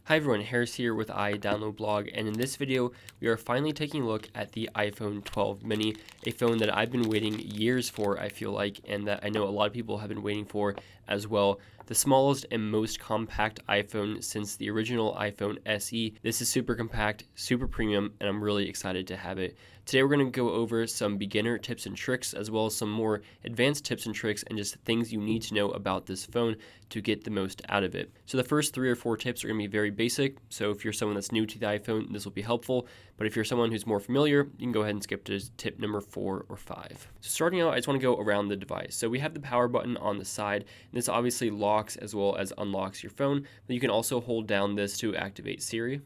Hi everyone, Harris here with iDownloadBlog, and in this video we are finally taking a look at the iPhone 12 mini, a phone that I've been waiting years for, I feel like, and that I know a lot of people have been waiting for as well. The smallest and most compact iPhone since the original iPhone SE. This is super compact, super premium, and I'm really excited to have it. Today we're going to go over some beginner tips and tricks, as well as some more advanced tips and tricks and just things you need to know about this phone to get the most out of it. So the first 3 or 4 tips are going to be very basic, so if you're someone that's new to the iPhone, this will be helpful, but if you're someone who's more familiar, you can go ahead and skip to tip number 4 or 5. So starting out, I just want to go around the device. So we have the power button on the side, and this obviously locks as well as unlocks your phone, but you can also hold down this to activate Siri,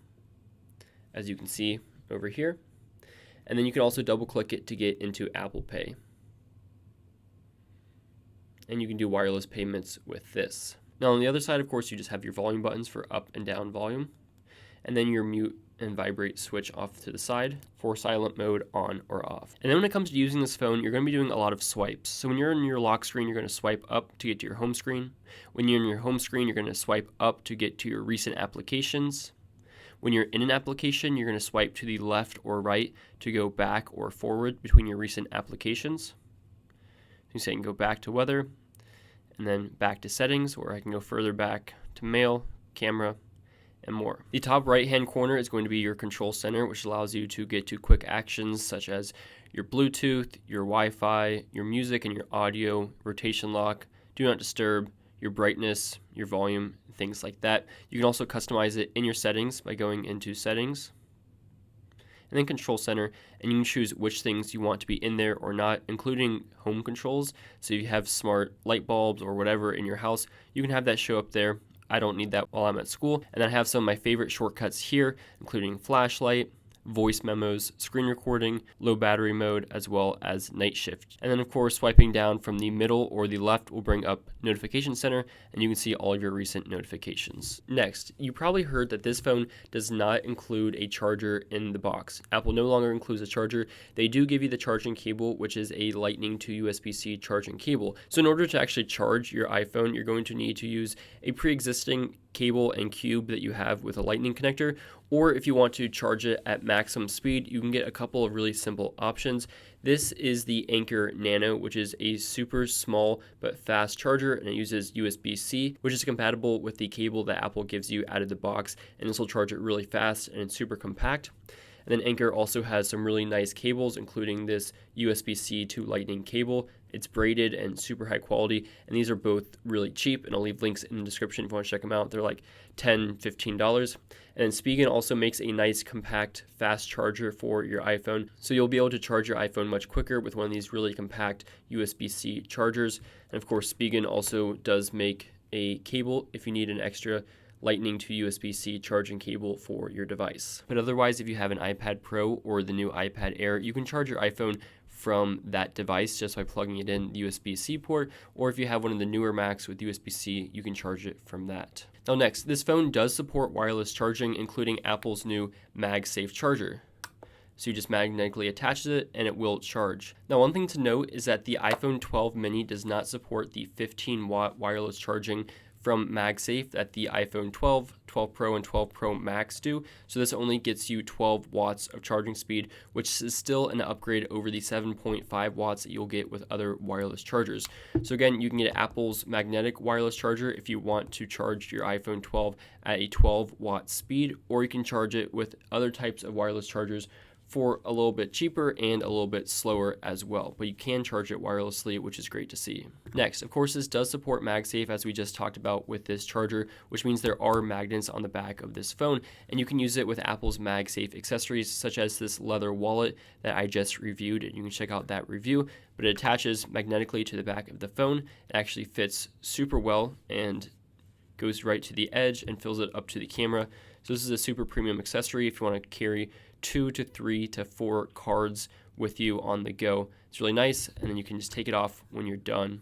as you can see over here. And then you can also double click it to get into Apple Pay. And you can do wireless payments with this. Now on the other side, of course, you just have your volume buttons for up and down volume. And then your mute and vibrate switch off to the side for silent mode on or off. And then when it comes to using this phone, you're going to be doing a lot of swipes. So when you're in your lock screen, you're going to swipe up to get to your home screen. When you're in your home screen, you're going to swipe up to get to your recent applications. When you're in an application, you're going to swipe to the left or right to go back or forward between your recent applications. You say I can go back to weather, and then back to settings, or I can go further back to mail, camera, and more. The top right-hand corner is going to be your control center, which allows you to get to quick actions such as your Bluetooth, your Wi-Fi, your music and your audio, rotation lock, do not disturb, your brightness, your volume, things like that. You can also customize it in your settings by going into settings and then control center, and you can choose which things you want to be in there or not, including home controls. So if you have smart light bulbs or whatever in your house, you can have that show up there. I don't need that while I'm at school. And then I have some of my favorite shortcuts here, including flashlight, voice memos, screen recording, low battery mode, as well as night shift. And then of course, swiping down from the middle or the left will bring up notification center, and you can see all of your recent notifications. Next, you probably heard that this phone does not include a charger in the box. Apple no longer includes a charger. They do give you the charging cable, which is a Lightning to USB-C charging cable. So in order to actually charge your iPhone, you're going to need to use a pre-existing cable and cube that you have with a Lightning connector, or if you want to charge it at maximum speed, you can get a couple of really simple options. This is the Anker Nano, which is a super small but fast charger, and it uses USB-C, which is compatible with the cable that Apple gives you out of the box, and this will charge it really fast and it's super compact. And then Anker also has some really nice cables, including this USB-C to Lightning cable. It's braided and super high quality, and these are both really cheap, and I'll leave links in the description if you want to check them out. They're like $10, $15. And then Spigen also makes a nice, compact, fast charger for your iPhone, so you'll be able to charge your iPhone much quicker with one of these really compact USB-C chargers. And of course, Spigen also does make a cable if you need an extra Lightning to USB-C charging cable for your device. But otherwise, if you have an iPad Pro or the new iPad Air, you can charge your iPhone from that device just by plugging it in the USB-C port, or if you have one of the newer Macs with USB-C, you can charge it from that. Now next, this phone does support wireless charging, including Apple's new MagSafe charger. So you just magnetically attach it and it will charge. Now one thing to note is that the iPhone 12 mini does not support the 15-watt wireless charging from MagSafe that the iPhone 12, 12 Pro, and 12 Pro Max do. So this only gets you 12 watts of charging speed, which is still an upgrade over the 7.5 watts that you'll get with other wireless chargers. So again, you can get Apple's magnetic wireless charger if you want to charge your iPhone 12 at a 12 watt speed, or you can charge it with other types of wireless chargers for a little bit cheaper and a little bit slower as well, but you can charge it wirelessly, which is great to see. Next, of course, this does support MagSafe, as we just talked about with this charger, which means there are magnets on the back of this phone, and you can use it with Apple's MagSafe accessories, such as this leather wallet that I just reviewed, and you can check out that review, but it attaches magnetically to the back of the phone. It actually fits super well and goes right to the edge and fills it up to the camera. So this is a super premium accessory if you want to carry 2 to 3 to 4 cards with you on the go. It's really nice, and then you can just take it off when you're done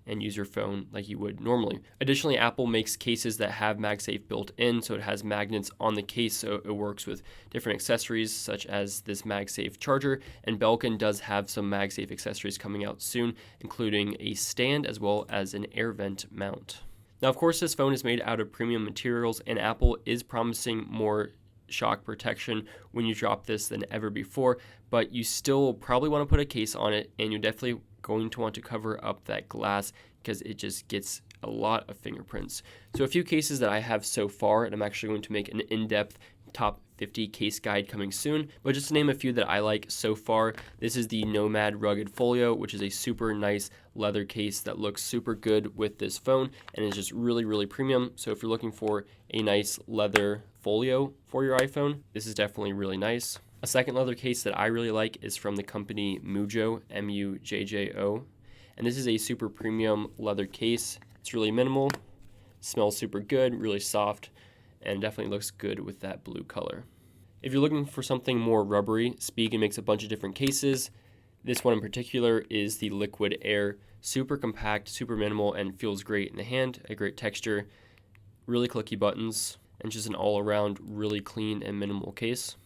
and use your phone like you would normally. Additionally, Apple makes cases that have MagSafe built in, so it has magnets on the case, so it works with different accessories such as this MagSafe charger, and Belkin does have some MagSafe accessories coming out soon, including a stand as well as an air vent mount. Now, of course, this phone is made out of premium materials, and Apple is promising more shock protection when you drop this than ever before, but you still probably want to put a case on it, and you're definitely going to want to cover up that glass because it just gets a lot of fingerprints. So a few cases that I have so far, and I'm actually going to make an in-depth top 50 case guide coming soon, but just to name a few that I like so far, this is the Nomad Rugged Folio, which is a super nice leather case that looks super good with this phone and is just really, really premium. So if you're looking for a nice leather folio for your iPhone, this is definitely really nice. A second leather case that I really like is from the company Mujjo, M-U-J-J-O, and this is a super premium leather case. It's really minimal, smells super good, really soft, and definitely looks good with that blue color. If you're looking for something more rubbery, Spigen makes a bunch of different cases. This one in particular is the Liquid Air, super compact, super minimal, and feels great in the hand, a great texture, really clicky buttons, and just an all-around really clean and minimal case.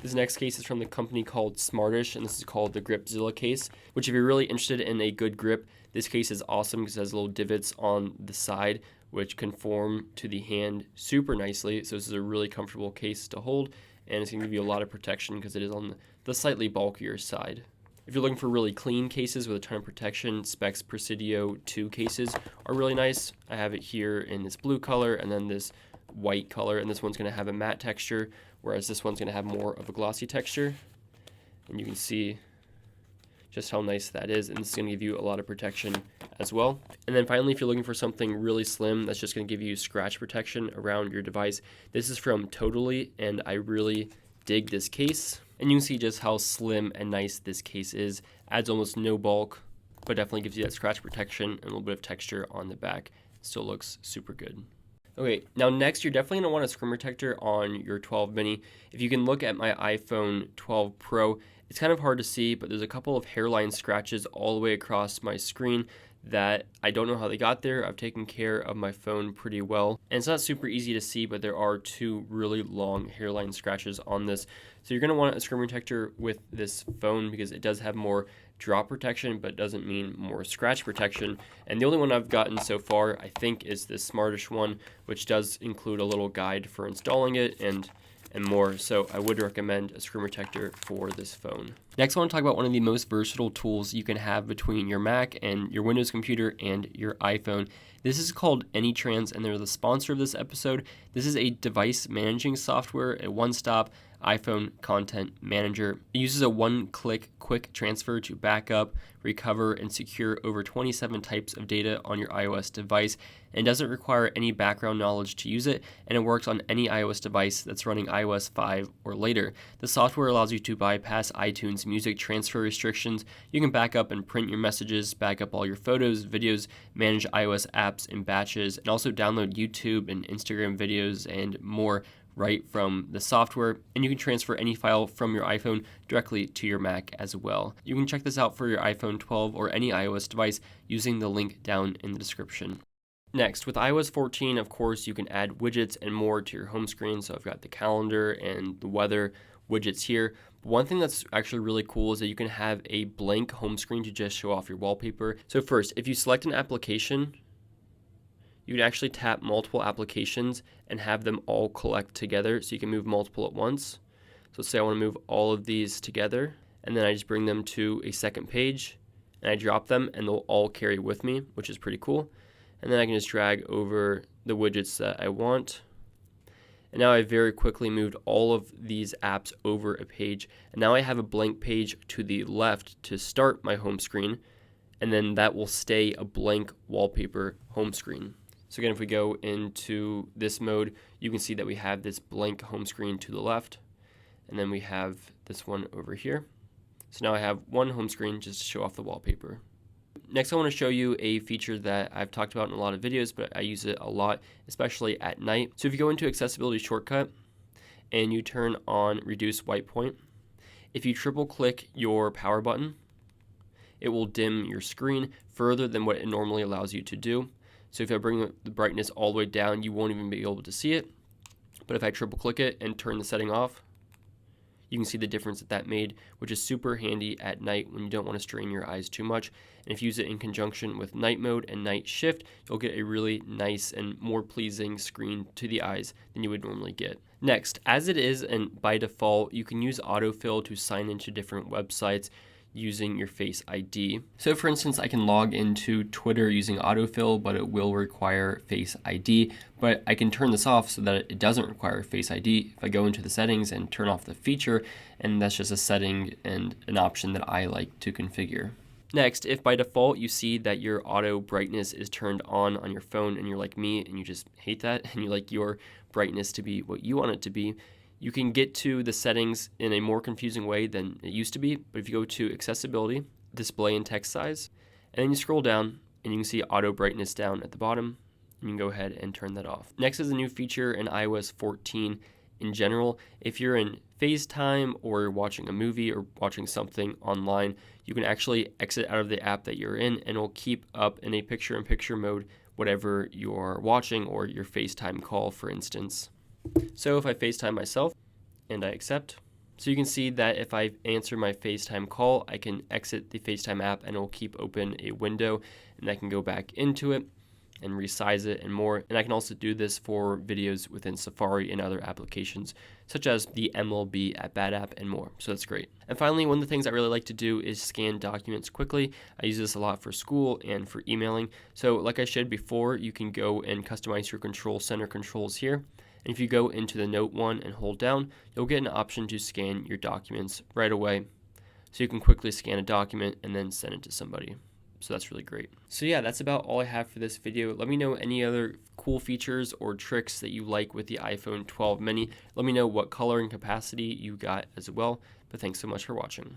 This next case is from the company called Smartish, and this is called the Gripzilla case, which if you're really interested in a good grip, this case is awesome because it has little divots on the side which conform to the hand super nicely. So this is a really comfortable case to hold, and it's going to give you a lot of protection because it is on the slightly bulkier side. If you're looking for really clean cases with a ton of protection, Specs Presidio 2 cases are really nice. I have it here in this blue color and then this white color, and this one's going to have a matte texture, whereas this one's going to have more of a glossy texture. And you can see just how nice that is, and it's going to give you a lot of protection as well. And then finally, if you're looking for something really slim that's just going to give you scratch protection around your device, this is from Totally, and I really dig this case. And you can see just how slim and nice this case is. Adds almost no bulk, but definitely gives you that scratch protection and a little bit of texture on the back. Still looks super good. Okay, now next you're definitely going to want a screen protector on your 12 mini. If you can look at my iPhone 12 Pro, it's kind of hard to see, but there's a couple of hairline scratches all the way across my screen that I don't know how they got there. I've taken care of my phone pretty well, and it's not super easy to see, but there are two really long hairline scratches on this. So you're going to want a screen protector with this phone because it does have more drop protection, but doesn't mean more scratch protection. And the only one I've gotten so far, I think, is this Smartish one, which does include a little guide for installing it and more. So I would recommend a screen protector for this phone. Next, I want to talk about one of the most versatile tools you can have between your Mac and your Windows computer and your iPhone. This is called AnyTrans, and they're the sponsor of this episode. This is a device managing software, a one-stop iPhone content manager. It uses a one-click quick transfer to backup, recover, and secure over 27 types of data on your iOS device, and doesn't require any background knowledge to use it, and it works on any iOS device that's running iOS 5 or later. The software allows you to bypass iTunes music transfer restrictions. You can back up and print your messages, back up all your photos, videos, manage iOS apps in batches, and also download YouTube and Instagram videos and more right from the software, and you can transfer any file from your iPhone directly to your Mac as well. You can check this out for your iPhone 12 or any iOS device using the link down in the description. Next, with iOS 14, of course, you can add widgets and more to your home screen. So I've got the calendar and the weather widgets here. One thing that's actually really cool is that you can have a blank home screen to just show off your wallpaper. So first, if you select an application, you can actually tap multiple applications and have them all collect together, so you can move multiple at once. So say I want to move all of these together, and then I just bring them to a second page, and I drop them, and they'll all carry with me, which is pretty cool. And then I can just drag over the widgets that I want. And now I very quickly moved all of these apps over a page, and now I have a blank page to the left to start my home screen, and then that will stay a blank wallpaper home screen. So again, if we go into this mode, you can see that we have this blank home screen to the left, and then we have this one over here. So now I have one home screen just to show off the wallpaper. Next, I want to show you a feature that I've talked about in a lot of videos, but I use it a lot, especially at night. So if you go into Accessibility Shortcut and you turn on Reduce White Point, if you triple click your power button, it will dim your screen further than what it normally allows you to do. So if I bring the brightness all the way down, you won't even be able to see it. But if I triple click it and turn the setting off, You can see the difference that made, which is super handy at night when you don't want to strain your eyes too much. And if you use it in conjunction with night mode and night shift, you'll get a really nice and more pleasing screen to the eyes than you would normally get. Next, as it is and by default, you can use autofill to sign into different websites using your Face ID. So for instance, I can log into Twitter using autofill, but it will require Face ID, but I can turn this off so that it doesn't require Face ID if I go into the settings and turn off the feature, and that's just a setting and an option that I like to configure. Next, if by default you see that your auto brightness is turned on your phone and you're like me and you just hate that and you like your brightness to be what you want it to be, you can get to the settings in a more confusing way than it used to be. But if you go to accessibility, display and text size, and then you scroll down and you can see auto brightness down at the bottom, and you can go ahead and turn that off. Next is a new feature in iOS 14 in general. If you're in FaceTime or you're watching a movie or watching something online, you can actually exit out of the app that you're in and it'll keep up in a picture-in-picture mode whatever you're watching or your FaceTime call, for instance. So if I FaceTime myself and I accept, so you can see that if I answer my FaceTime call, I can exit the FaceTime app and it will keep open a window and I can go back into it and resize it and more. And I can also do this for videos within Safari and other applications, such as the MLB at Bat app and more. So that's great. And finally, one of the things I really like to do is scan documents quickly. I use this a lot for school and for emailing. So like I showed before, you can go and customize your control center controls here. And if you go into the Note one and hold down, you'll get an option to scan your documents right away. So you can quickly scan a document and then send it to somebody. So that's really great. So yeah, that's about all I have for this video. Let me know any other cool features or tricks that you like with the iPhone 12 mini. Let me know what color and capacity you got as well. But thanks so much for watching.